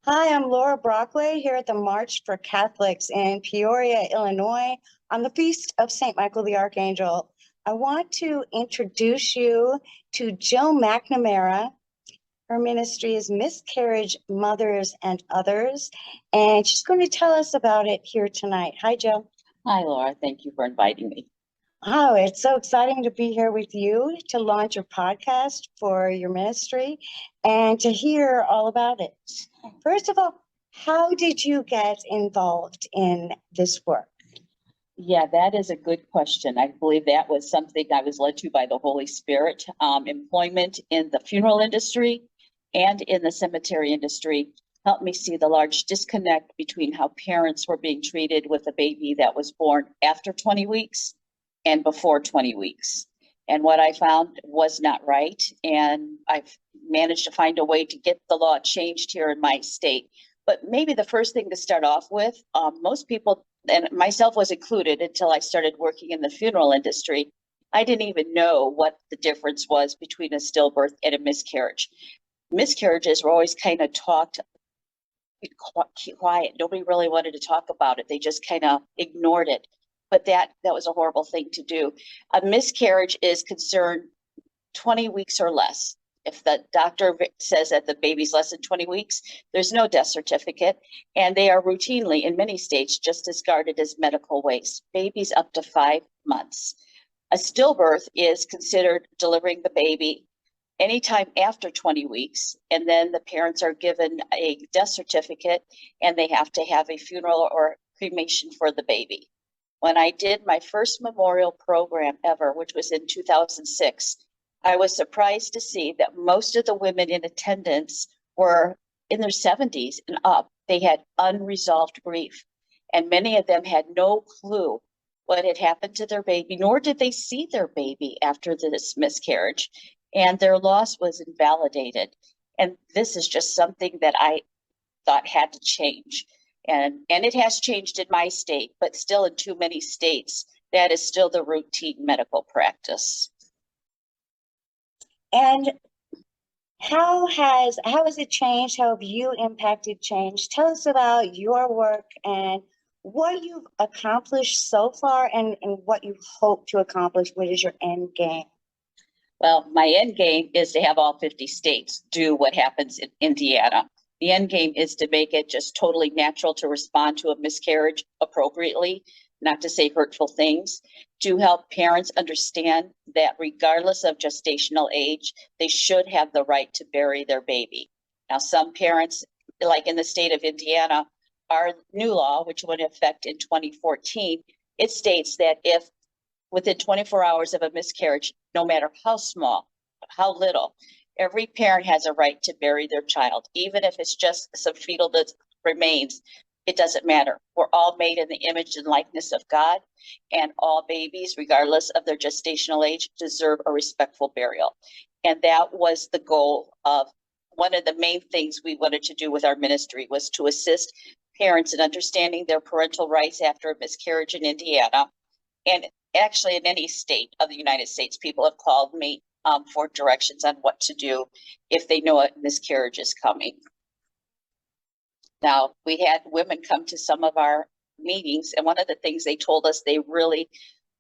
Hi, I'm Laura Brockway here at the March for Catholics in Peoria, Illinois, on the Feast of St. Michael the Archangel. I want to introduce you to Jill McNamara. Her ministry is Miscarriage, Mothers, and Others, and she's going to tell us about it here tonight. Hi, Jill. Hi, Laura. Thank you for inviting me. Oh, it's so exciting to be here with you to launch your podcast for your ministry and to hear all about it. First of all, how did you get involved in this work? Yeah, that is a good question. I believe that was something I was led to by the Holy Spirit. Employment in the funeral industry and in the cemetery industry helped me see the large disconnect between how parents were being treated with a baby that was born after 20 weeks and before 20 weeks. And what I found was not right. And I've managed to find a way to get the law changed here in my state. But maybe the first thing to start off with, most people, and myself was included until I started working in the funeral industry, I didn't even know what the difference was between a stillbirth and a miscarriage. Miscarriages were always kind of talked quiet. Nobody really wanted to talk about it. They just kind of ignored it. But that was a horrible thing to do. A miscarriage is concerned 20 weeks or less. If the doctor says that the baby's less than 20 weeks, there's no death certificate. And they are routinely, in many states, just discarded as medical waste. Babies up to 5 months. A stillbirth is considered delivering the baby anytime after 20 weeks. And then the parents are given a death certificate and they have to have a funeral or cremation for the baby. When I did my first memorial program ever, which was in 2006, I was surprised to see that most of the women in attendance were in their 70s and up. They had unresolved grief, and many of them had no clue what had happened to their baby, nor did they see their baby after this miscarriage, and their loss was invalidated. And this is just something that I thought had to change. And it has changed in my state, but still in too many states, that is still the routine medical practice. And how has it changed? How have you impacted change? Tell us about your work and what you've accomplished so far and what you hope to accomplish. What is your end game? Well, my end game is to have all 50 states do what happens in Indiana. The end game is to make it just totally natural to respond to a miscarriage appropriately, not to say hurtful things, to help parents understand that regardless of gestational age, they should have the right to bury their baby. Now, some parents, like in the state of Indiana, our new law, which went into effect in 2014, it states that if within 24 hours of a miscarriage, no matter how small, how little, every parent has a right to bury their child, even if it's just some fetal remains. It doesn't matter. We're all made in the image and likeness of God, and all babies, regardless of their gestational age, deserve a respectful burial. And that was the goal of one of the main things we wanted to do with our ministry, was to assist parents in understanding their parental rights after a miscarriage in Indiana. And actually, in any state of the United States, people have called me for directions on what to do if they know a miscarriage is coming. Now, we had women come to some of our meetings, and one of the things they told us they really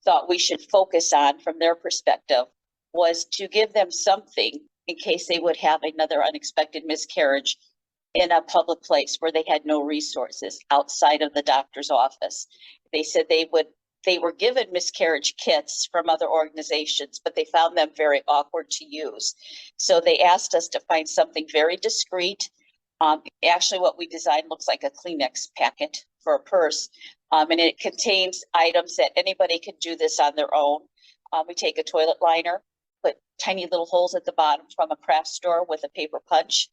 thought we should focus on from their perspective was to give them something in case they would have another unexpected miscarriage in a public place where they had no resources outside of the doctor's office. They said they were given miscarriage kits from other organizations, but they found them very awkward to use. So they asked us to find something very discreet. Actually, what we designed looks like a Kleenex packet for a purse, and it contains items that anybody can do this on their own. We take a toilet liner, put tiny little holes at the bottom from a craft store with a paper punch,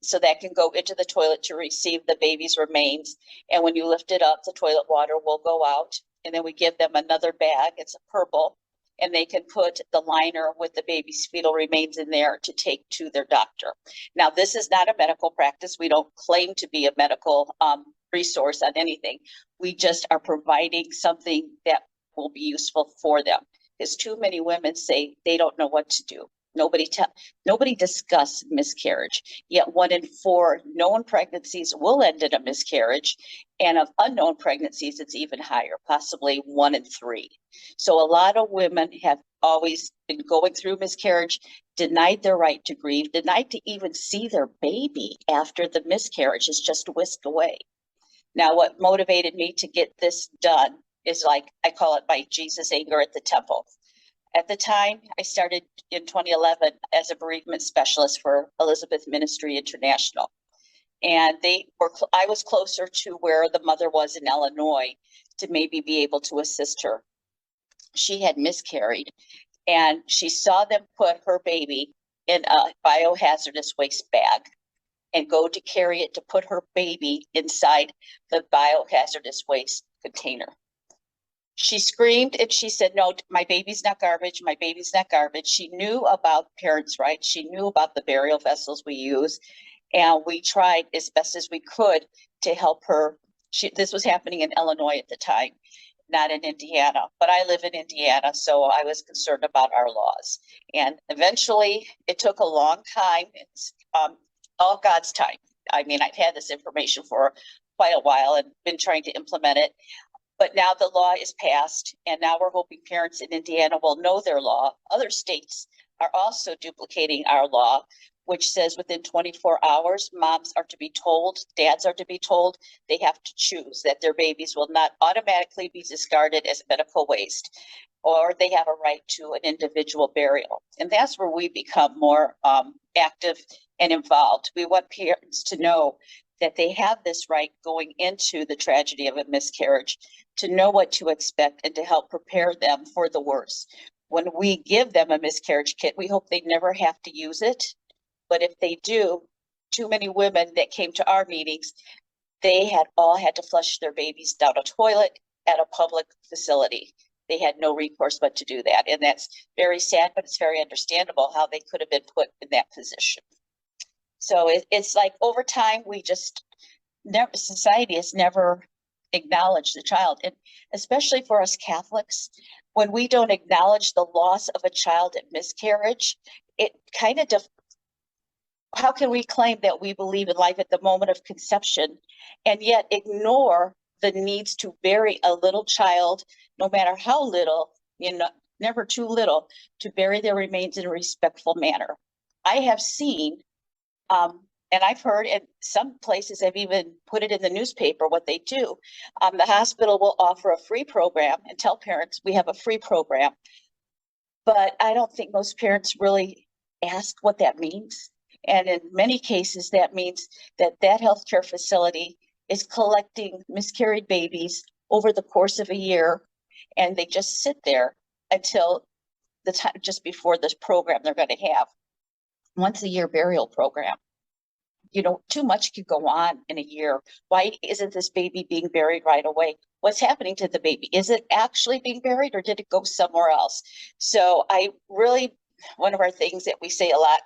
so that can go into the toilet to receive the baby's remains. And when you lift it up, the toilet water will go out. And then we give them another bag, it's a purple, and they can put the liner with the baby's fetal remains in there to take to their doctor. Now, this is not a medical practice. We don't claim to be a medical resource on anything. We just are providing something that will be useful for them, because too many women say they don't know what to do. Nobody discussed miscarriage. Yet 1 in 4 known pregnancies will end in a miscarriage, and of unknown pregnancies, it's even higher, possibly 1 in 3. So a lot of women have always been going through miscarriage, denied their right to grieve, denied to even see their baby after the miscarriage is just whisked away. Now, what motivated me to get this done is, like, I call it my Jesus anger at the temple. At the time, I started in 2011 as a bereavement specialist for Elizabeth Ministry International. And I was closer to where the mother was in Illinois to maybe be able to assist her. She had miscarried, and she saw them put her baby in a biohazardous waste bag and go to carry it to put her baby inside the biohazardous waste container. She screamed and she said, no, my baby's not garbage. My baby's not garbage. She knew about parents' rights. She knew about the burial vessels we use. And we tried as best as we could to help her. This was happening in Illinois at the time, not in Indiana, but I live in Indiana, so I was concerned about our laws. And eventually it took a long time. It's all God's time. I mean, I've had this information for quite a while and been trying to implement it. But now the law is passed, and now we're hoping parents in Indiana will know their law. Other states are also duplicating our law, which says within 24 hours, moms are to be told, dads are to be told, they have to choose that their babies will not automatically be discarded as medical waste, or they have a right to an individual burial. And that's where we become more active and involved. We want parents to know that they have this right going into the tragedy of a miscarriage, to know what to expect and to help prepare them for the worst. When we give them a miscarriage kit, we hope they never have to use it. But if they do, too many women that came to our meetings, they had all had to flush their babies down a toilet at a public facility. They had no recourse but to do that. And that's very sad, but it's very understandable how they could have been put in that position. So it's like over time, society has never acknowledged the child. And especially for us Catholics, when we don't acknowledge the loss of a child at miscarriage, it kind of, how can we claim that we believe in life at the moment of conception and yet ignore the needs to bury a little child, no matter how little, never too little, to bury their remains in a respectful manner? I have seen, and I've heard, and some places have even put it in the newspaper what they do. The hospital will offer a free program and tell parents we have a free program. But I don't think most parents really ask what that means. And in many cases, that means that healthcare facility is collecting miscarried babies over the course of a year, and they just sit there until the time just before this program they're going to have. Once a year burial program. Too much could go on in a year. Why isn't this baby being buried right away? What's happening to the baby? Is it actually being buried, or did it go somewhere else? So one of our things that we say a lot,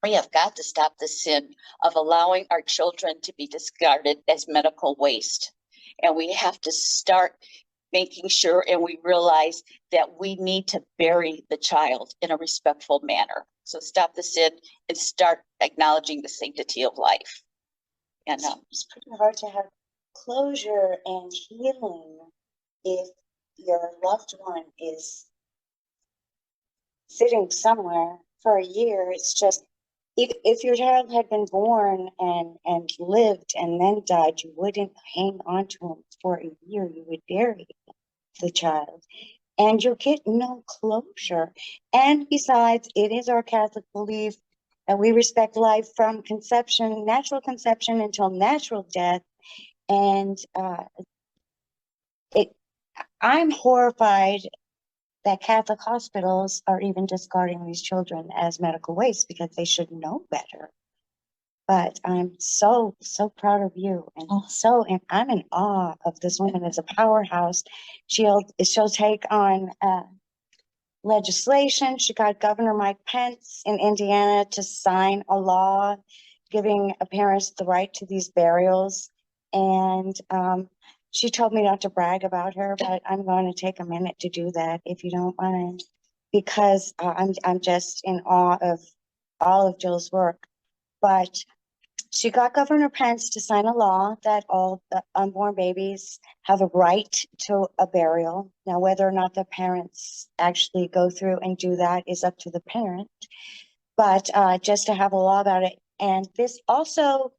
we have got to stop the sin of allowing our children to be discarded as medical waste. And we have to start making sure, and we realize that we need to bury the child in a respectful manner. So stop the sin and start acknowledging the sanctity of life. And it's pretty hard to have closure and healing if your loved one is sitting somewhere for a year. It's just, if your child had been born and lived and then died, you wouldn't hang on to him for a year. You would bury the child. And you'll get no closure. And besides, it is our Catholic belief that we respect life from conception, natural conception, until natural death. And I'm horrified that Catholic hospitals are even discarding these children as medical waste, because they should know better. But I'm so proud of you, and I'm in awe of this woman as a powerhouse. She'll take on legislation. She got Governor Mike Pence in Indiana to sign a law giving parents the right to these burials. And she told me not to brag about her, but I'm going to take a minute to do that, if you don't mind. because I'm just in awe of all of Jill's work. But she got Governor Pence to sign a law that all the unborn babies have a right to a burial. Now, whether or not the parents actually go through and do that is up to the parent, but just to have a law about it. And this also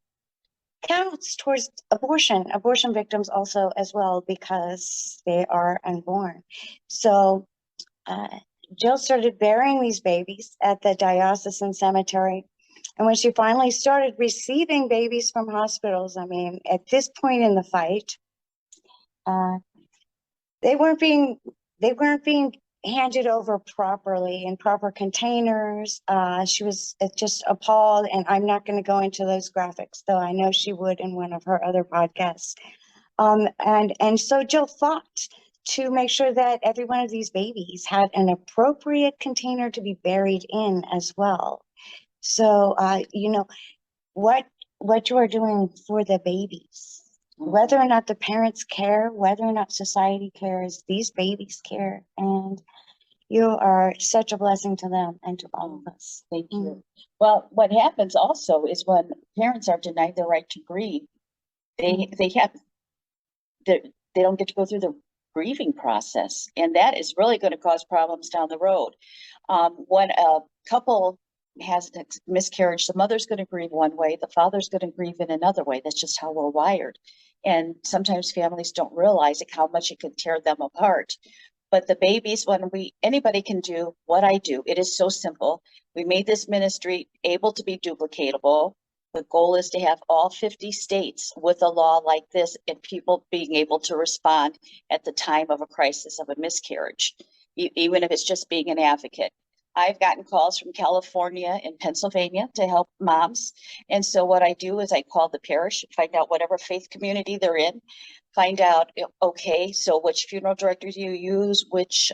counts towards abortion victims also as well, because they are unborn. So Jill started burying these babies at the diocesan cemetery. And when she finally started receiving babies from hospitals, I mean, at this point in the fight, uh, they weren't being handed over properly in proper containers. She was just appalled, and I'm not going to go into those graphics, though I know she would in one of her other podcasts. And so Jill fought to make sure that every one of these babies had an appropriate container to be buried in as well. So, what you are doing for the babies, whether or not the parents care, whether or not society cares, these babies care, and you are such a blessing to them and to all of us. Thank you. Well, what happens also is when parents are denied their right to grieve, they don't get to go through the grieving process, and that is really going to cause problems down the road. When a couple has a miscarriage, the mother's going to grieve one way, the father's going to grieve in another way. That's just how we're wired. And sometimes families don't realize it, how much it can tear them apart. But the babies, anybody can do what I do. It is so simple. We made this ministry able to be duplicatable. The goal is to have all 50 states with a law like this, and people being able to respond at the time of a crisis of a miscarriage, even if it's just being an advocate. I've gotten calls from California and Pennsylvania to help moms. And so what I do is I call the parish, find out whatever faith community they're in, find out, okay, so which funeral director do you use? Which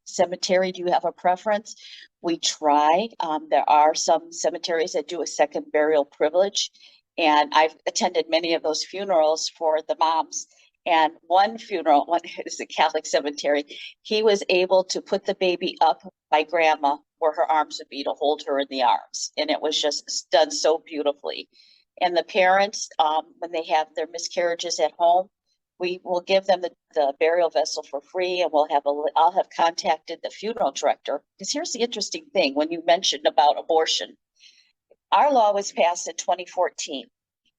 cemetery, do you have a preference? We try. There are some cemeteries that do a second burial privilege. And I've attended many of those funerals for the moms. And one funeral, one is a Catholic cemetery, he was able to put the baby up by grandma where her arms would be to hold her in the arms. And it was just done so beautifully. And the parents, when they have their miscarriages at home, we will give them the burial vessel for free, and I'll have contacted the funeral director. Because here's the interesting thing, when you mentioned about abortion, our law was passed in 2014.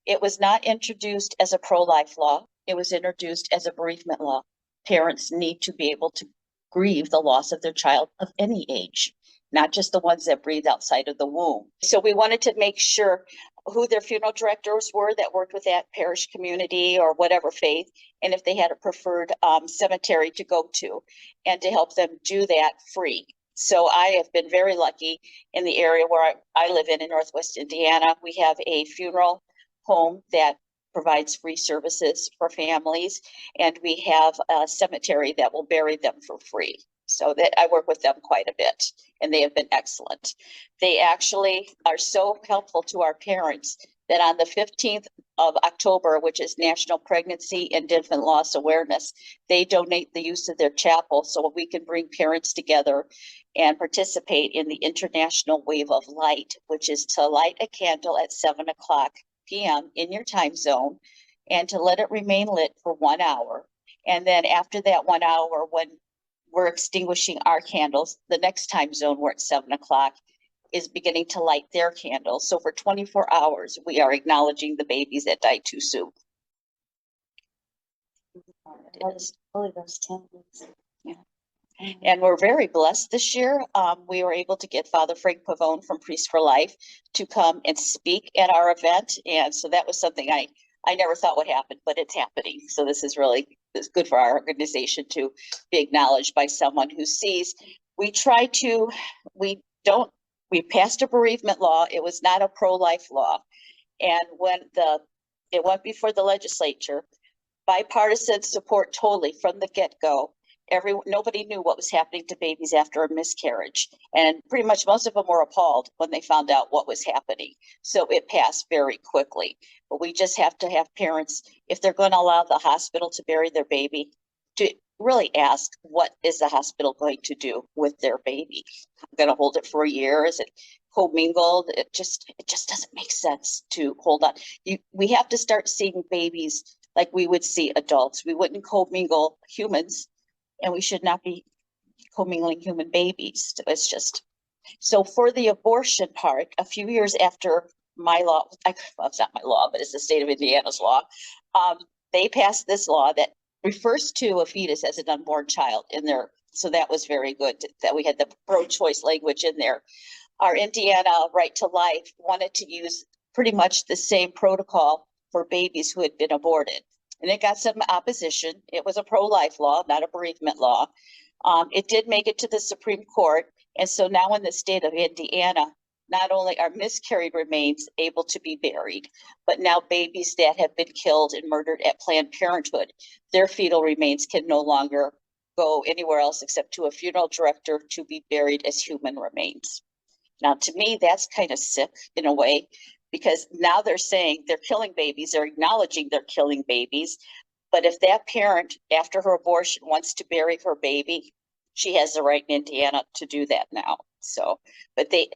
It was not introduced as a pro-life law. It was introduced as a bereavement law. Parents need to be able to grieve the loss of their child of any age, not just the ones that breathe outside of the womb. So we wanted to make sure who their funeral directors were that worked with that parish community or whatever faith, and if they had a preferred cemetery to go to, and to help them do that free. So I have been very lucky in the area where I live in Northwest Indiana. We have a funeral home that provides free services for families, and we have a cemetery that will bury them for free. So that I work with them quite a bit, and they have been excellent. They actually are so helpful to our parents that on the 15th of October, which is National Pregnancy and Infant Loss Awareness, they donate the use of their chapel so we can bring parents together and participate in the International Wave of Light, which is to light a candle at 7:00 p.m. in your time zone and to let it remain lit for 1 hour. And then after that 1 hour, when we're extinguishing our candles, the next time zone, we're at 7:00, is beginning to light their candles. So for 24 hours, we are acknowledging the babies that died too soon. Holy Ghost 10 weeks. Yeah. And we're very blessed this year. We were able to get Father Frank Pavone from Priest for Life to come and speak at our event. And so that was something I never thought would happen, but it's happening. So this is good for our organization to be acknowledged by someone who sees. We passed a bereavement law. It was not a pro-life law. And when it went before the legislature, bipartisan support totally from the get-go. Nobody knew what was happening to babies after a miscarriage. And pretty much most of them were appalled when they found out what was happening. So it passed very quickly. But we just have to have parents, if they're going to allow the hospital to bury their baby, really ask, what is the hospital going to do with their baby? I'm going to hold it for a year. Is it commingled? It just doesn't make sense to hold on. We have to start seeing babies like we would see adults. We wouldn't commingle humans, and we should not be commingling human babies. It's just, so for the abortion part, a few years after my law, well, it's not my law, but it's the state of Indiana's law, they passed this law that refers to a fetus as an unborn child in there. So that was very good that we had the pro-choice language in there. Our Indiana Right to Life wanted to use pretty much the same protocol for babies who had been aborted. And it got some opposition. It was a pro-life law, not a bereavement law. It did make it to the Supreme Court. And so now in the state of Indiana, not only are miscarried remains able to be buried, but now babies that have been killed and murdered at Planned Parenthood, their fetal remains can no longer go anywhere else except to a funeral director to be buried as human remains. Now, to me, that's kind of sick in a way, because now they're saying they're killing babies, they're acknowledging they're killing babies. But if that parent, after her abortion, wants to bury her baby, she has the right in Indiana to do that now. So, but they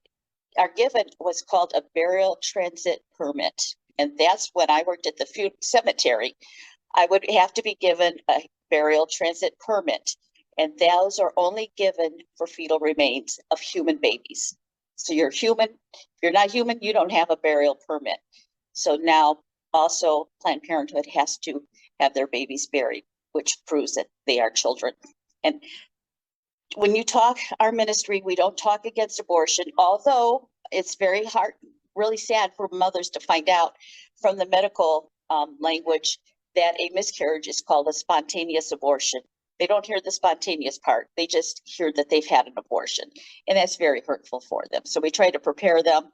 are given what's called a burial transit permit. And that's when I worked at the cemetery, I would have to be given a burial transit permit. And those are only given for fetal remains of human babies. So you're human. If you're not human, you don't have a burial permit. So now also Planned Parenthood has to have their babies buried, which proves that they are children. And when you talk our ministry, we don't talk against abortion, although it's very hard, really sad for mothers to find out from the medical language that a miscarriage is called a spontaneous abortion. They don't hear the spontaneous part. They just hear that they've had an abortion, and that's very hurtful for them. So we try to prepare them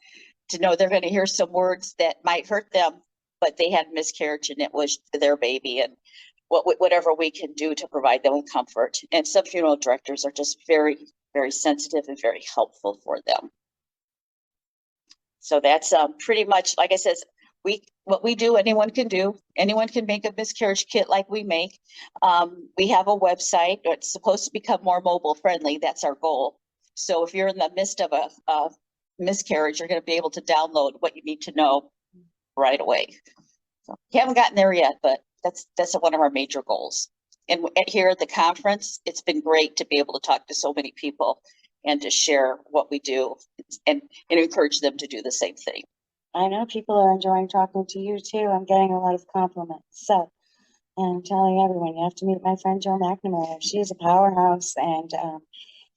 to know they're going to hear some words that might hurt them, but they had miscarriage and it was their baby, and whatever we can do to provide them with comfort. And some funeral directors are just very, very sensitive and very helpful for them. So that's pretty much, like I said, what we do, anyone can do. Anyone can make a miscarriage kit like we make. We have a website. It's supposed to become more mobile friendly. That's our goal. So if you're in the midst of a miscarriage, you're going to be able to download what you need to know right away. So we haven't gotten there yet, but that's one of our major goals. And here at the conference, it's been great to be able to talk to so many people and to share what we do and encourage them to do the same thing. I know people are enjoying talking to you too. I'm getting a lot of compliments. So I'm telling everyone, you have to meet my friend Jill McNamara. She's a powerhouse, and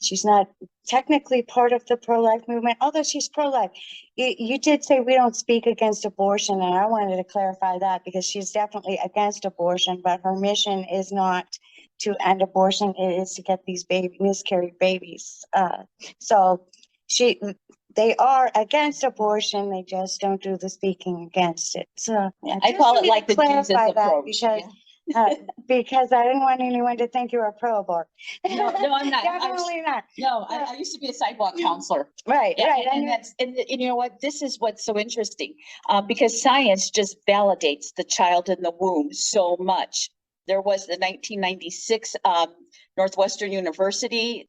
she's not technically part of the pro-life movement, although she's pro-life. You did say we don't speak against abortion, and I wanted to clarify that because she's definitely against abortion, but her mission is not to end abortion. It is to get these miscarried babies. So they are against abortion. They just don't do the speaking against it. So I call it like the Jesus approach. Because I didn't want anyone to think you were pro-abort. No, I'm not. Definitely not. No, I used to be a sidewalk counselor. Right, right. And you know what? This is what's so interesting, because science just validates the child in the womb so much. There was the 1996 Northwestern University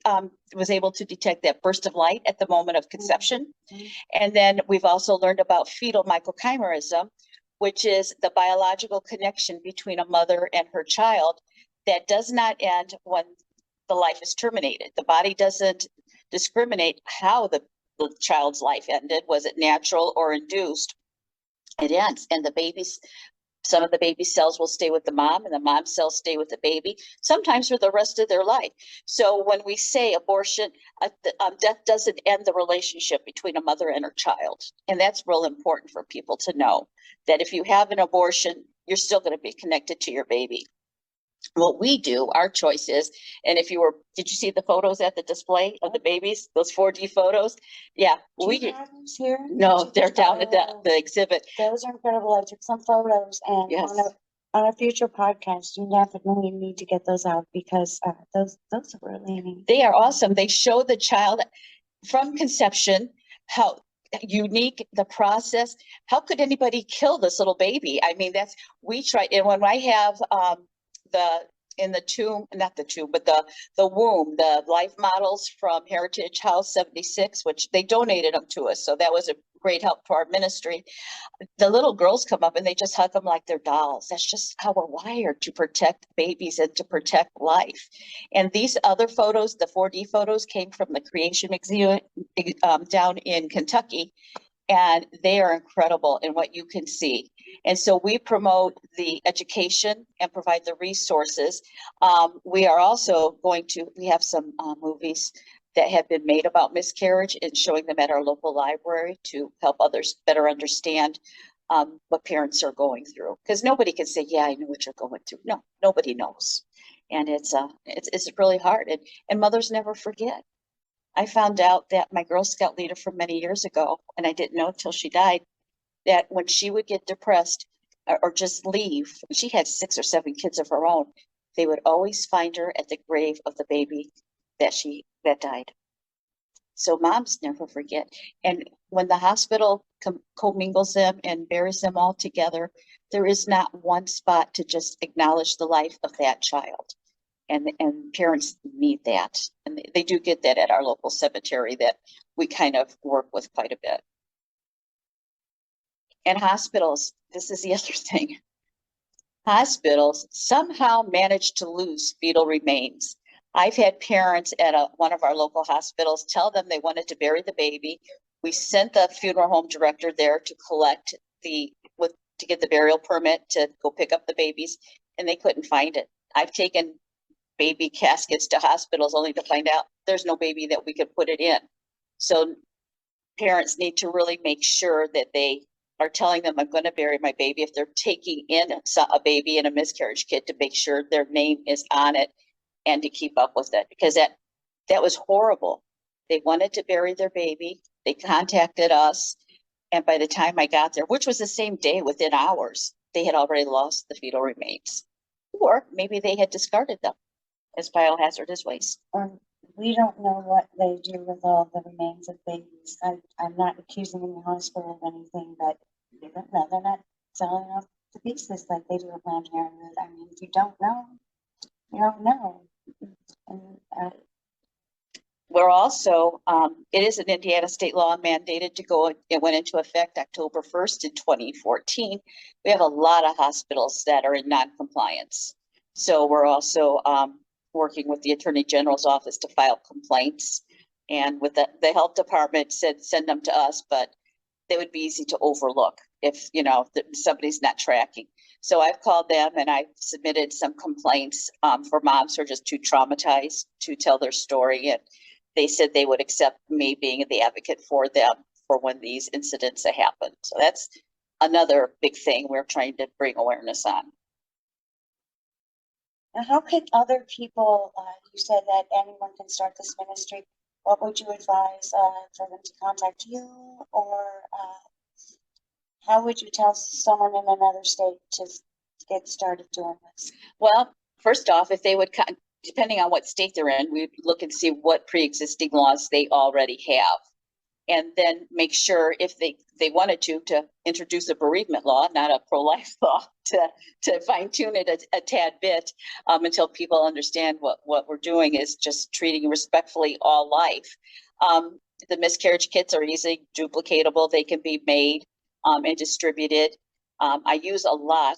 was able to detect that burst of light at the moment of conception. Mm-hmm. And then we've also learned about fetal microchimerism, which is the biological connection between a mother and her child that does not end when the life is terminated. The body doesn't discriminate how the child's life ended. Was it natural or induced? It ends, and some of the baby cells will stay with the mom, and the mom cells stay with the baby, sometimes for the rest of their life. So when we say abortion, death doesn't end the relationship between a mother and her child. And that's real important for people to know, that if you have an abortion, you're still going to be connected to your baby. What we do, our choice is, and did you see the photos at the display of the babies, those 4D photos? Yeah. Do you have those here? No, they're down at the exhibit. Those are incredible. I took some photos, and yes. on a future podcast, you definitely need to get those out, because those are really neat. They are awesome. They show the child from conception, how unique the process. How could anybody kill this little baby? I mean, we try, and when I have in the tomb, not the tomb, but the womb, the life models from Heritage House 76, which they donated them to us. So that was a great help to our ministry. The little girls come up and they just hug them like they're dolls. That's just how we're wired, to protect babies and to protect life. And these other photos, the 4D photos, came from the Creation Museum down in Kentucky. And they are incredible in what you can see. And so we promote the education and provide the resources. We are also we have some movies that have been made about miscarriage and showing them at our local library to help others better understand what parents are going through. Because nobody can say, yeah, I know what you're going through. No, nobody knows. And it's really hard. And mothers never forget. I found out that my Girl Scout leader from many years ago, and I didn't know until she died, that when she would get depressed or just leave, she had 6 or 7 kids of her own, they would always find her at the grave of the baby that died. So moms never forget. And when the hospital commingles them and buries them all together, there is not one spot to just acknowledge the life of that child. And parents need that. And they do get that at our local cemetery that we kind of work with quite a bit. And hospitals, this is the other thing. Hospitals somehow manage to lose fetal remains. I've had parents at one of our local hospitals tell them they wanted to bury the baby. We sent the funeral home director there to collect to get the burial permit to go pick up the babies, and they couldn't find it. I've taken baby caskets to hospitals only to find out there's no baby that we could put it in. So parents need to really make sure that they are telling them, I'm going to bury my baby. If they're taking in a baby in a miscarriage kit, to make sure their name is on it and to keep up with it, because that was horrible. They wanted to bury their baby. They contacted us. And by the time I got there, which was the same day, within hours, they had already lost the fetal remains, or maybe they had discarded them as biohazardous waste. We don't know what they do with all the remains of babies. I'm not accusing any hospital of anything, but we don't know. They're not selling off the pieces like they do at Planned Parenthood. I mean, if you don't know, you don't know. And we're also, it is an Indiana state law mandated to go, it went into effect October 1st in 2014. We have a lot of hospitals that are in non-compliance. So we're also working with the Attorney General's office to file complaints. And with the health department said, send them to us, but they would be easy to overlook if, somebody's not tracking. So I've called them and I've submitted some complaints for moms who are just too traumatized to tell their story. And they said they would accept me being the advocate for them for when these incidents have happened. So that's another big thing we're trying to bring awareness on. Now, how can other people, you said that anyone can start this ministry. What would you advise for them to contact you, or how would you tell someone in another state to get started doing this? Well, first off, if they would, depending on what state they're in, we'd look and see what pre-existing laws they already have. And then make sure if they wanted to introduce a bereavement law, not a pro-life law, to fine tune it a tad bit until people understand what we're doing is just treating respectfully all life. The miscarriage kits are easily duplicatable. They can be made and distributed. I use a lot.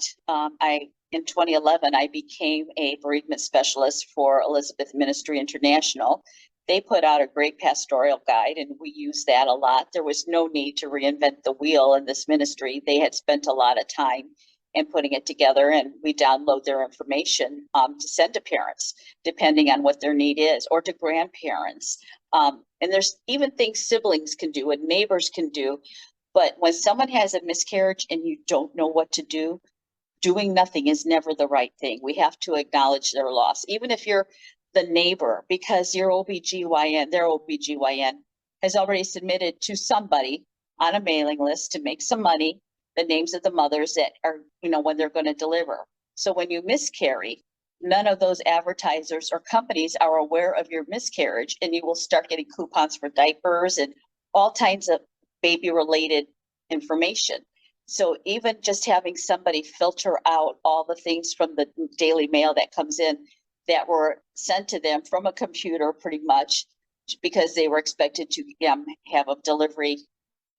In 2011, I became a bereavement specialist for Elizabeth Ministry International. They put out a great pastoral guide, and we use that a lot. There was no need to reinvent the wheel in this ministry. They had spent a lot of time in putting it together, and we download their information to send to parents, depending on what their need is, or to grandparents. And there's even things siblings can do and neighbors can do. But when someone has a miscarriage and you don't know what to do, doing nothing is never the right thing. We have to acknowledge their loss, even if you're the neighbor, because your OBGYN, their OBGYN has already submitted to somebody on a mailing list to make some money, the names of the mothers that are, when they're going to deliver. So when you miscarry, none of those advertisers or companies are aware of your miscarriage, and you will start getting coupons for diapers and all kinds of baby related information. So even just having somebody filter out all the things from the Daily Mail that comes in that were sent to them from a computer pretty much because they were expected to have a delivery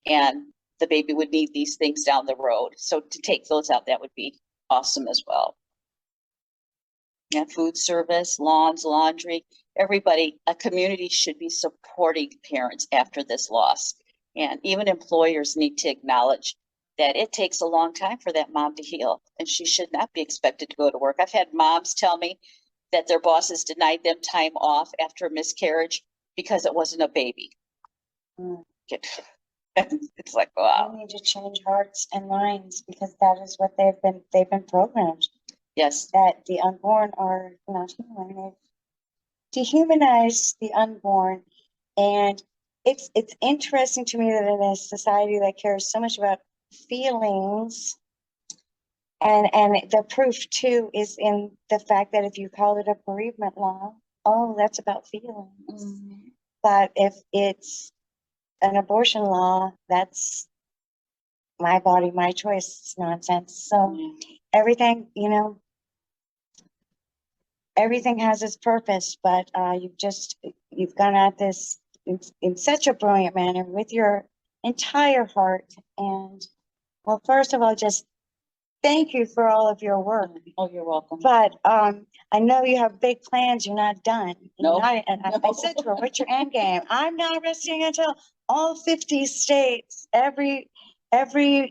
and the baby would need these things down the road. So to take those out, that would be awesome as well. Yeah, food service, lawns, laundry, everybody, a community should be supporting parents after this loss. And even employers need to acknowledge that it takes a long time for that mom to heal, and she should not be expected to go to work. I've had moms tell me that their bosses denied them time off after a miscarriage because it wasn't a baby. It's like, wow. We need to change hearts and minds because that is what they've been programmed. Yes. That the unborn are not human. They've dehumanized the unborn. And it's interesting to me that in a society that cares so much about feelings, and the proof too is in the fact that if you call it a bereavement law, oh, that's about feelings. Mm-hmm. But if it's an abortion law, that's my body, my choice. It's nonsense. So everything, everything has its purpose, but you've gone at this in such a brilliant manner with your entire heart. And well, first of all, just thank you for all of your work. Oh, you're welcome. But I know you have big plans. You're not done. No. I said to her, "What's your end game?" I'm not resting until all 50 states, every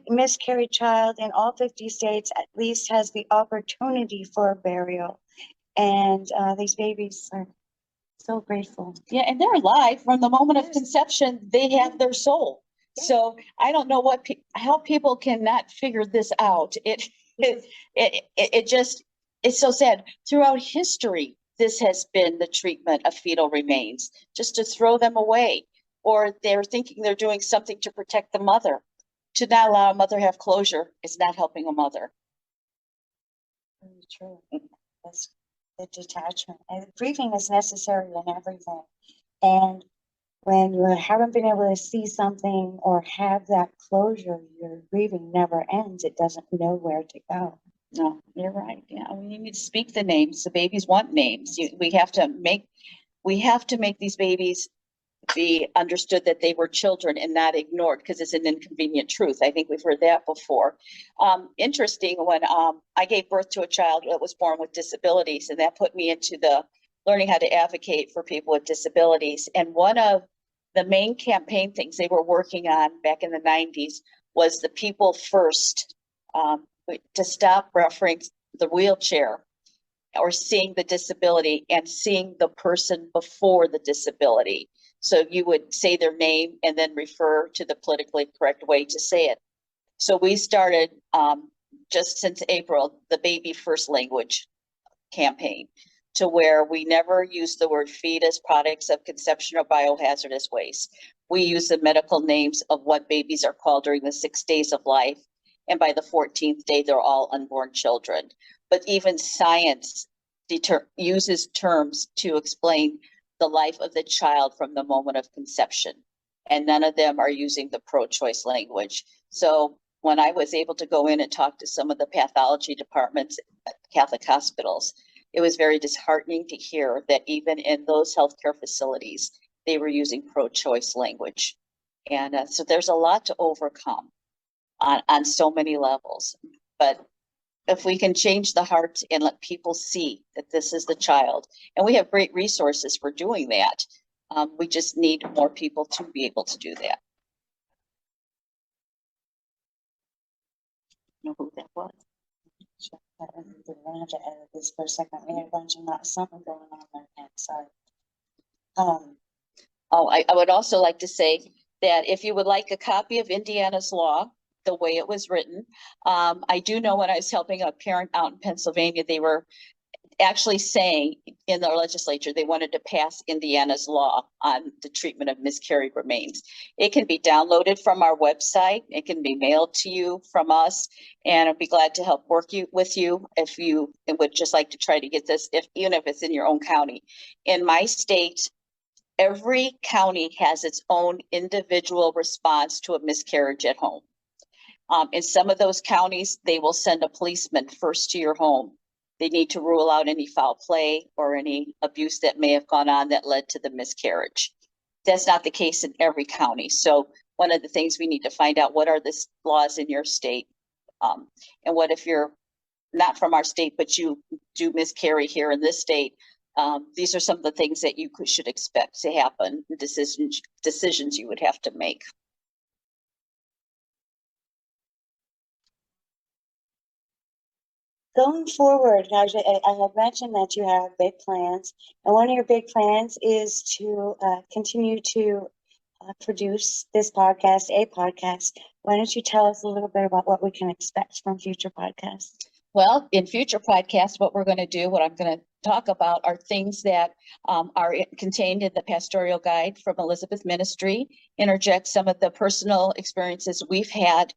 miscarried child in all 50 states at least has the opportunity for a burial. And these babies are so grateful. Yeah, and they're alive from the moment of conception. They have their soul. Yeah. So I don't know how people cannot figure this out. It's so sad. Throughout history, this has been the treatment of fetal remains, just to throw them away, or they're thinking they're doing something to protect the mother. To not allow a mother to have closure is not helping a mother. Very true. That's the detachment. And grieving is necessary in everything. And when you haven't been able to see something or have that closure, your grieving never ends. It doesn't know where to go. No, you're right. Yeah, we need to speak the names. The babies want names. We have to make these babies be understood that they were children and not ignored, because it's an inconvenient truth. I think we've heard that before. Interesting, when I gave birth to a child that was born with disabilities, and that put me into the learning how to advocate for people with disabilities. And one of the main campaign things they were working on back in the 90s was the people first, to stop referring the wheelchair or seeing the disability and seeing the person before the disability. So you would say their name and then refer to the politically correct way to say it. So we started just since April, the Baby First Language campaign, to where we never use the word fetus, products of conception, or biohazardous waste. We use the medical names of what babies are called during the 6 days of life. And by the 14th day, they're all unborn children. But even science uses terms to explain the life of the child from the moment of conception. And none of them are using the pro-choice language. So when I was able to go in and talk to some of the pathology departments at Catholic hospitals, it was very disheartening to hear that even in those healthcare facilities, they were using pro-choice language. And so there's a lot to overcome on so many levels. But if we can change the heart and let people see that this is the child, and we have great resources for doing that, we just need more people to be able to do that. You know who that was? I have to edit this for a second. We had a bunch of something going on there. Sorry. I would also like to say that if you would like a copy of Indiana's law, the way it was written, I do know when I was helping a parent out in Pennsylvania, they were actually saying in the legislature they wanted to pass Indiana's law on the treatment of miscarried remains. It can be downloaded from our website. It can be mailed to you from us, and I'd be glad to help work with you if you would just like to try to get this, even if it's in your own county. In my state, every county has its own individual response to a miscarriage at home. In some of those counties, they will send a policeman first to your home. They need to rule out any foul play or any abuse that may have gone on that led to the miscarriage. That's not the case in every county. So one of the things we need to find out, what are the laws in your state? And what if you're not from our state, but you do miscarry here in this state? These are some of the things that you should expect to happen, decisions you would have to make. Going forward, I have mentioned that you have big plans, and one of your big plans is to continue to produce this podcast, a podcast. Why don't you tell us a little bit about what we can expect from future podcasts? Well, in future podcasts, what we're going to do, what I'm going to talk about are things that are contained in the pastoral guide from Elizabeth Ministry, interject some of the personal experiences we've had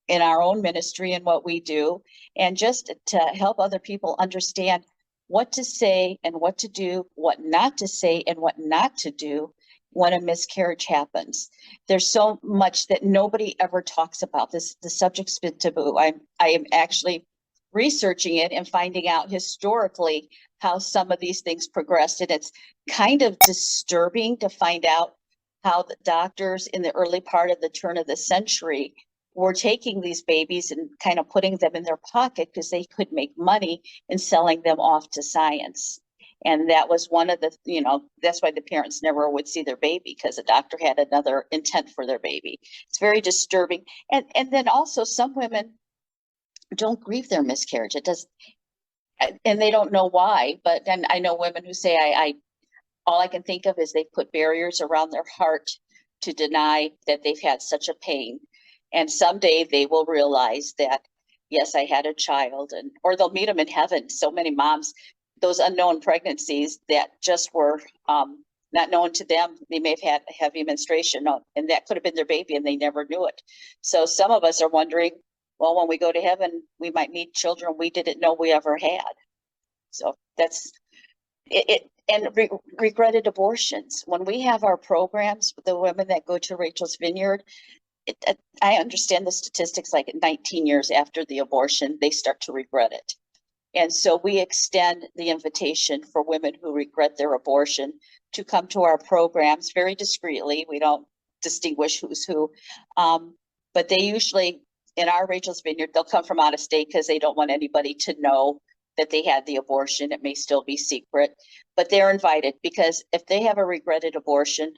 in our own ministry and what we do, and just to help other people understand what to say and what to do, what not to say and what not to do when a miscarriage happens. There's so much that nobody ever talks about. The subject's been taboo. I am actually researching it and finding out historically how some of these things progressed. And it's kind of disturbing to find out how the doctors in the early part of the turn of the century were taking these babies and kind of putting them in their pocket because they could make money in selling them off to science. And that was one of the, that's why the parents never would see their baby, because the doctor had another intent for their baby. It's very disturbing. And then also some women don't grieve their miscarriage. It does, and they don't know why. But then I know women who say, all I can think of is they've put barriers around their heart to deny that they've had such a pain. And someday they will realize that, yes, I had a child, or they'll meet them in heaven. So many moms, those unknown pregnancies that just were not known to them. They may have had a heavy menstruation, and that could have been their baby, and they never knew it. So some of us are wondering, well, when we go to heaven, we might meet children we didn't know we ever had. So that's it. And regretted abortions. When we have our programs, the women that go to Rachel's Vineyard, I understand the statistics, like 19 years after the abortion, they start to regret it. And so we extend the invitation for women who regret their abortion to come to our programs very discreetly. We don't distinguish who's who, but they usually, in our Rachel's Vineyard, they'll come from out of state because they don't want anybody to know that they had the abortion. It may still be secret, but they're invited, because if they have a regretted abortion,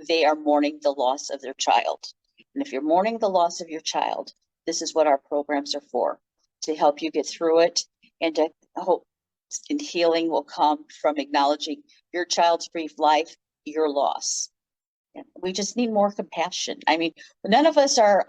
they are mourning the loss of their child. And if you're mourning the loss of your child, this is what our programs are for, to help you get through it, and to hope and healing will come from acknowledging your child's brief life, your loss. And we just need more compassion. I mean, none of us are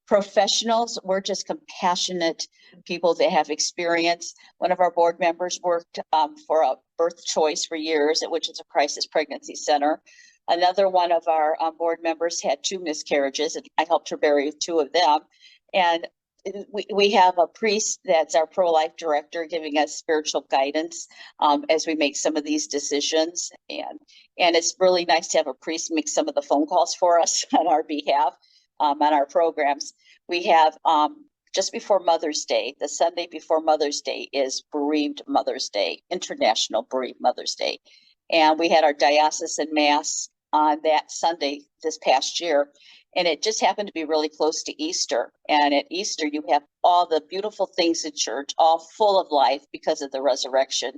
professionals. We're just compassionate people that have experience. One of our board members worked for a birth choice for years, which is a crisis pregnancy center. Another one of our board members had 2 miscarriages, and I helped her bury 2 of them. And we have a priest that's our pro-life director, giving us spiritual guidance as we make some of these decisions. And it's really nice to have a priest make some of the phone calls for us on our behalf on our programs. We have just before Mother's Day, the Sunday before Mother's Day is Bereaved Mother's Day, International Bereaved Mother's Day. And we had our diocesan mass on that Sunday this past year. And it just happened to be really close to Easter. And at Easter, you have all the beautiful things in church, all full of life because of the resurrection.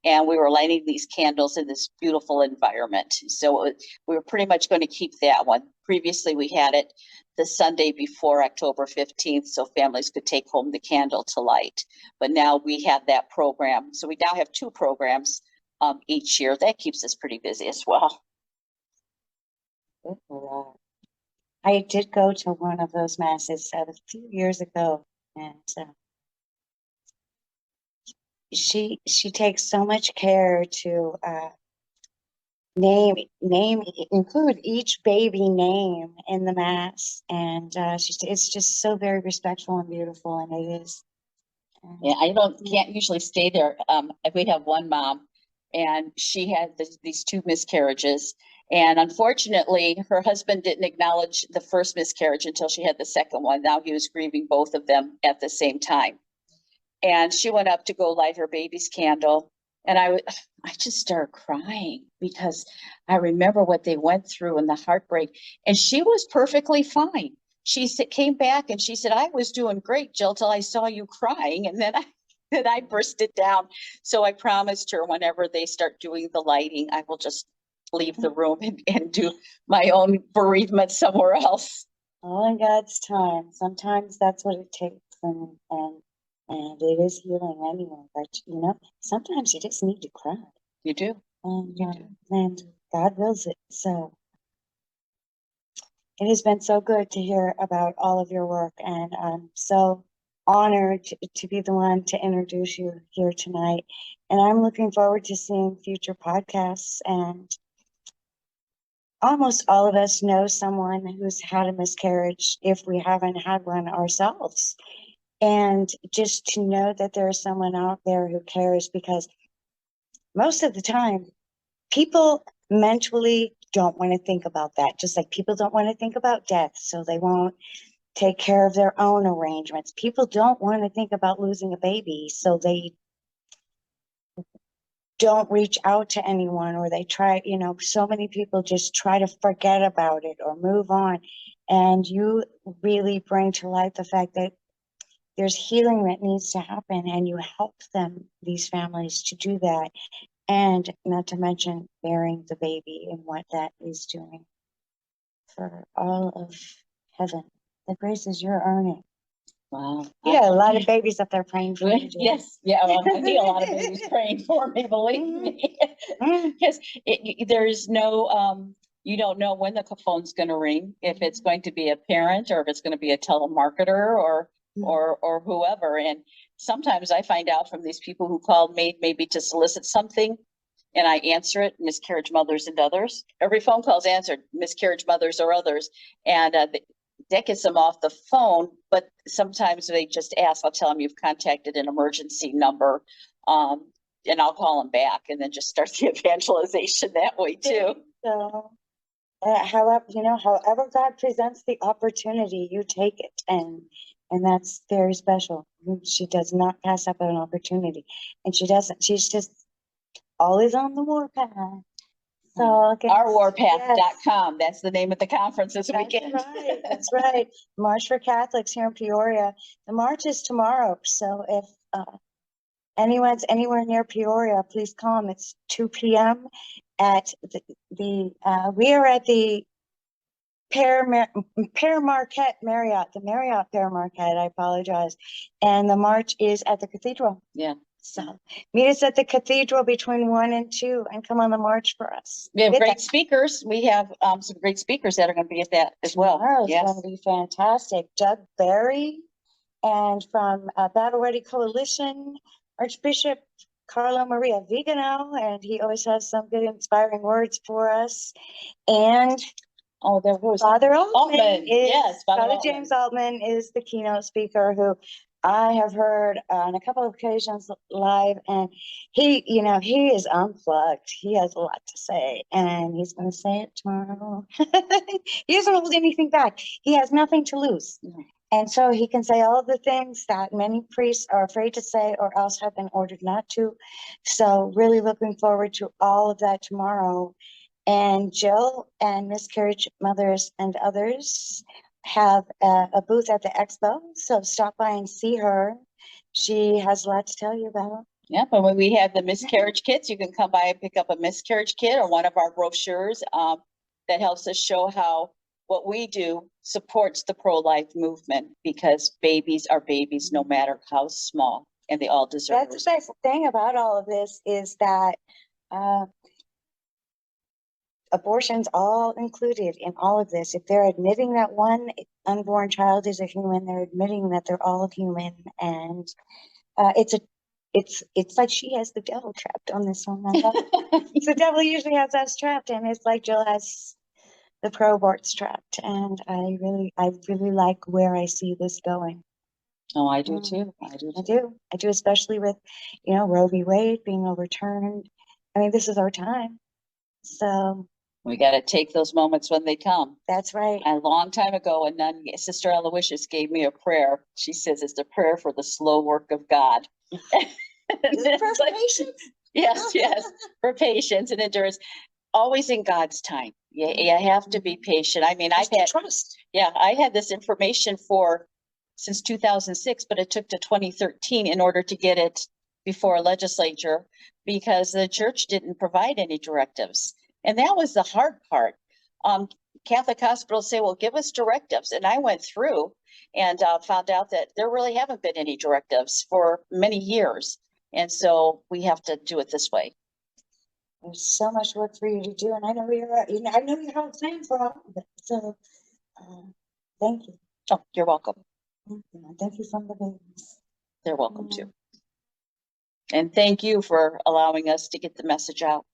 And we were lighting these candles in this beautiful environment. So we were pretty much going to keep that one. Previously, we had it the Sunday before October 15th, so families could take home the candle to light. But now we have that program. So we now have 2 programs each year. That keeps us pretty busy as well. I did go to one of those masses a few years ago, and she takes so much care to include each baby name in the mass, and it's just so very respectful and beautiful, and it is. Yeah, I can't usually stay there. We have one mom, and she had these 2 miscarriages, And unfortunately, her husband didn't acknowledge the first miscarriage until she had the second one. Now he was grieving both of them at the same time. And she went up to go light her baby's candle. And I just started crying because I remember what they went through and the heartbreak. And she was perfectly fine. She came back and she said, I was doing great, Jill, till I saw you crying. And then I bursted down. So I promised her whenever they start doing the lighting, I will just leave the room and do my own bereavement somewhere else. All in God's time. Sometimes that's what it takes. And it is healing anyway. But, you know, sometimes you just need to cry. You do. And God wills it. So it has been so good to hear about all of your work. And I'm so honored to be the one to introduce you here tonight. And I'm looking forward to seeing future podcasts. And almost all of us know someone who's had a miscarriage if we haven't had one ourselves. And just to know that there's someone out there who cares, because most of the time, people mentally don't want to think about that, just like people don't want to think about death, so they won't take care of their own arrangements. People don't want to think about losing a baby, so they don't reach out to anyone, or they try, you know, so many people just try to forget about it or move on. And you really bring to light the fact that there's healing that needs to happen, and you help them, these families, to do that. And not to mention bearing the baby and what that is doing for all of heaven. The graces you're earning. Wow. Yeah, a lot of babies up there praying for you. Yes. Yeah. Well, I need a lot of babies praying for me, believe me. Because there is no, you don't know when the phone's going to ring, if it's going to be a parent or if it's going to be a telemarketer or whoever. And sometimes I find out from these people who called me maybe to solicit something, and I answer it, miscarriage mothers and others. Every phone call is answered, miscarriage mothers or others. And that gets them off the phone, but sometimes they just ask, I'll tell them you've contacted an emergency number, and I'll call them back and then just start the evangelization that way too. So, however God presents the opportunity, you take it, and that's very special. She does not pass up an opportunity, and she's just always on the warpath. So Ourwarpath.com. That's the name of the conference this weekend. Right, that's right. March for Catholics here in Peoria. The march is tomorrow. So if anyone's anywhere near Peoria, please come. It's 2 p.m. at we are at the Pear Marquette Marriott, the Marriott Pear Marquette. I apologize. And the march is at the cathedral. Yeah. So meet us at the cathedral between 1 and 2 and come on the march for us. We have great speakers. We have some great speakers that are going to be at that as well. Tomorrow's going to be fantastic. Doug Barry, and from Battle Ready Coalition, Archbishop Carlo Maria Vigano, and he always has some good inspiring words for us. And there was Father Altman. Yes, Father James Altman is the keynote speaker who I have heard on a couple of occasions live, and he is unplugged. He has a lot to say, and he's going to say it tomorrow. He doesn't hold anything back. He has nothing to lose. And so he can say all of the things that many priests are afraid to say or else have been ordered not to. So really looking forward to all of that tomorrow. And Jill and Miscarriage Mothers and others have a booth at the expo, so stop by and see her. She has a lot to tell you about. Yeah, but when we have the miscarriage kits, you can come by and pick up a miscarriage kit or one of our brochures that helps us show how what we do supports the pro-life movement, because babies are babies no matter how small, and they all deserve. That's the best thing about all of this is that abortion's all included in all of this. If they're admitting that one unborn child is a human, they're admitting that they're all human. And it's like she has the devil trapped on this one. The devil usually has us trapped, and it's like Jill has the pro-aborts trapped. And I really like where I see this going. Oh, I do too. I do, especially with, Roe v. Wade being overturned. I mean, this is our time. So We got to take those moments when they come. That's right. A long time ago, a nun, Sister Aloysius, gave me a prayer. She says it's the prayer for the slow work of God. For patience. Yes, yes, for patience and endurance, always in God's time. You have to be patient. I mean, I've had trust. Yeah, I had this information since 2006, but it took to 2013 in order to get it before a legislature because the church didn't provide any directives. And that was the hard part. Catholic hospitals say, well, give us directives. And I went through and found out that there really haven't been any directives for many years. And so we have to do it this way. There's so much work for you to do, and I know I know you have a plan for all of it. So, thank you. Oh, you're welcome. Thank you from the babies. They're welcome too. And thank you for allowing us to get the message out.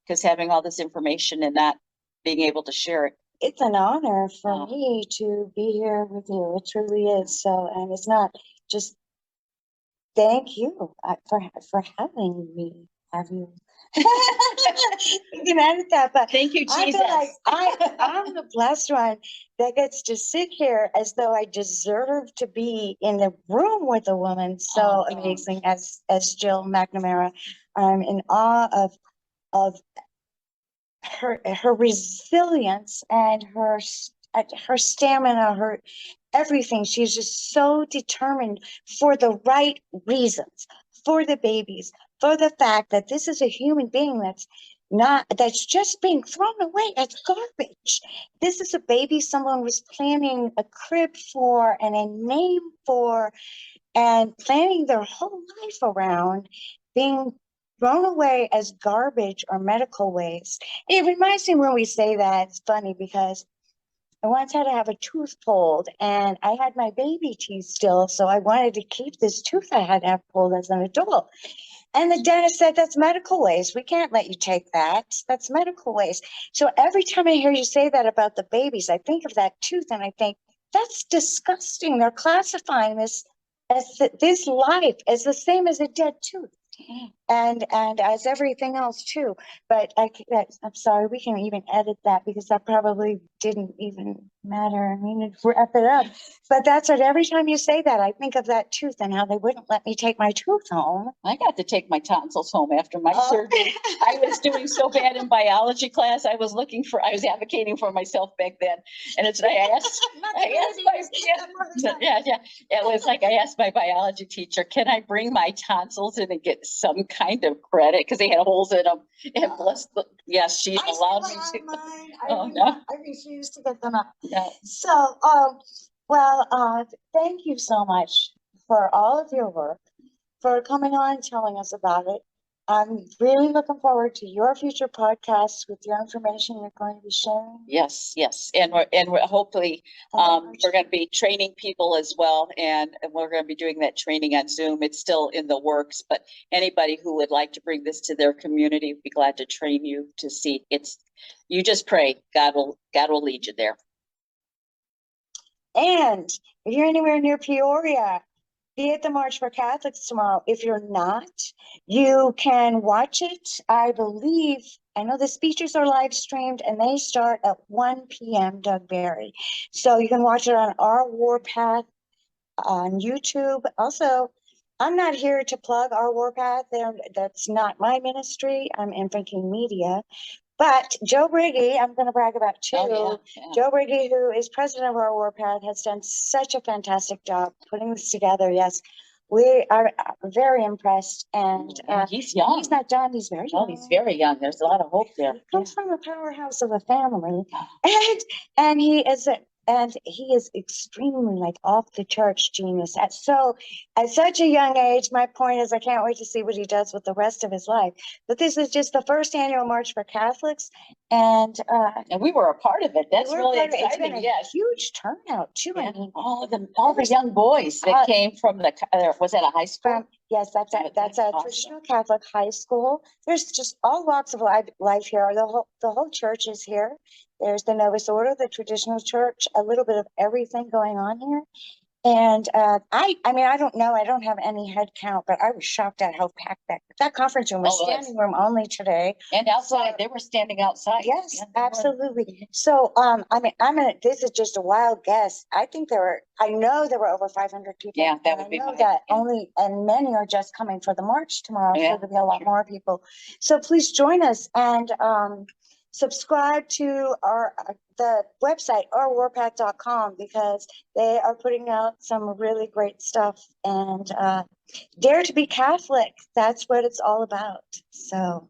Because having all this information and not being able to share it. It's an honor for me to be here with you. It truly is. So, and it's not just thank you for having me. Have you? You can edit that, but thank you, Jesus. I feel like I'm the blessed one that gets to sit here as though I deserve to be in the room with a woman so amazing as Jill McNamara. I'm in awe of her resilience and her stamina, her everything. She's just so determined for the right reasons, for the babies, for the fact that this is a human being that's just being thrown away as garbage. This is a baby someone was planning a crib for and a name for and planning their whole life around, being thrown away as garbage or medical waste. It reminds me when we say that, it's funny because I once had to have a tooth pulled and I had my baby teeth still, so I wanted to keep this tooth I had to have pulled as an adult. And the dentist said, that's medical waste. We can't let you take that. That's medical waste. So every time I hear you say that about the babies, I think of that tooth and I think, that's disgusting. They're classifying this this life as the same as a dead tooth. And as everything else too, but I'm sorry, we can even edit that because that probably didn't even matter. I mean, wrap it up. But that's what every time you say that, I think of that tooth and how they wouldn't let me take my tooth home. I got to take my tonsils home after my surgery. I was doing so bad in biology class. I was advocating for myself back then. And it was like I asked my biology teacher, can I bring my tonsils in and get some kind of credit? Because they had holes in them. And yes, she allowed me to. I refuse to get them up. No. So, thank you so much for all of your work, for coming on and telling us about it. I'm really looking forward to your future podcasts with your information you're going to be sharing. Yes, yes. And we're hopefully we're going to be training people as well. And we're going to be doing that training on Zoom. It's still in the works, but anybody who would like to bring this to their community, we'd be glad to train you to see. You just pray. God will lead you there. And if you're anywhere near Peoria, be at the March for Catholics tomorrow. If you're not, you can watch it. I know the speeches are live streamed and they start at 1 p.m. Doug Barry. So you can watch it on Our Warpath on YouTube. Also, I'm not here to plug Our Warpath. That's not my ministry. I'm Infant King Media. But Joe Briggy, I'm going to brag about too. Yeah. Joe Briggy, who is president of Our Warpath, has done such a fantastic job putting this together. Yes, we are very impressed. And he's young. He's not done. He's very young. He's very young. There's a lot of hope there. He comes from a powerhouse of a family, and he is extremely off the church genius. At such a young age, my point is I can't wait to see what he does with the rest of his life. But this is just the first annual March for Catholics, and we were a part of it. That's really exciting. It's been a huge turnout too. Yeah. I mean, all the young boys that came from was that a high school? Yes, that's a awesome. traditional Catholic high school. There's just all walks of life here. The whole church is here. There's the Novus Ordo, the traditional church, a little bit of everything going on here. And I mean, I don't know, I don't have any head count, but I was shocked at how packed that conference room was, Oh, well, standing room only today. And outside, they were standing outside. Yes, Yeah, they were. absolutely. So, I mean, this is just a wild guess. I know there were over 500 people. Yeah, that and would I be know my- that yeah. only, and many are just coming for the march tomorrow, so Yeah, there'll be a lot sure. more people. So please join us and, subscribe to the website, ourwarpath.com, because they are putting out some really great stuff. And, Dare to be Catholic. That's what it's all about. So.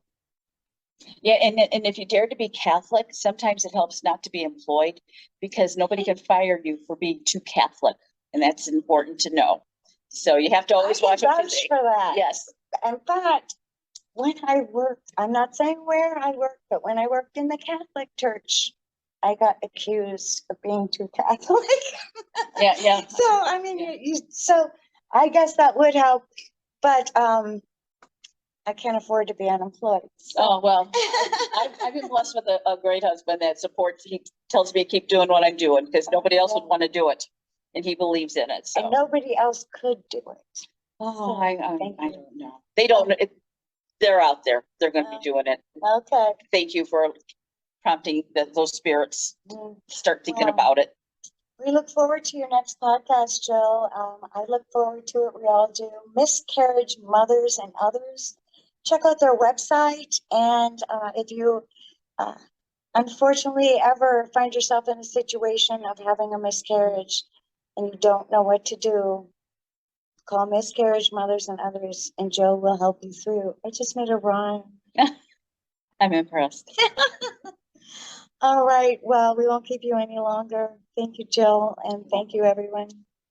Yeah, and if you dare to be Catholic, sometimes it helps not to be employed because nobody can fire you for being too Catholic, and that's important to know. So you have to always watch what you vouch say. for that. Yes. In fact, when I worked, I'm not saying where I worked, but when I worked in the Catholic Church, I got accused of being too Catholic. Yeah, yeah. So, I mean, Yeah. so I guess that would help, but I can't afford to be unemployed. So. Oh, well, I've been blessed with a great husband that supports, he tells me to keep doing what I'm doing because nobody else would want to do it. And he believes in it, so. And nobody else could do it. Oh, So, I thank you. don't know. They don't, they're out there. They're gonna be doing it. Okay. Thank you for prompting those spirits, start thinking Wow. about it. We look forward to your next podcast, Jill. I look forward to it. We all do. Miscarriage Mothers and Others. Check out their website. And if you unfortunately ever find yourself in a situation of having a miscarriage and you don't know what to do, call Miscarriage Mothers and Others, and Jill will help you through. I just made a rhyme. I'm impressed. All right. Well, we won't keep you any longer. Thank you, Jill, and thank you, everyone.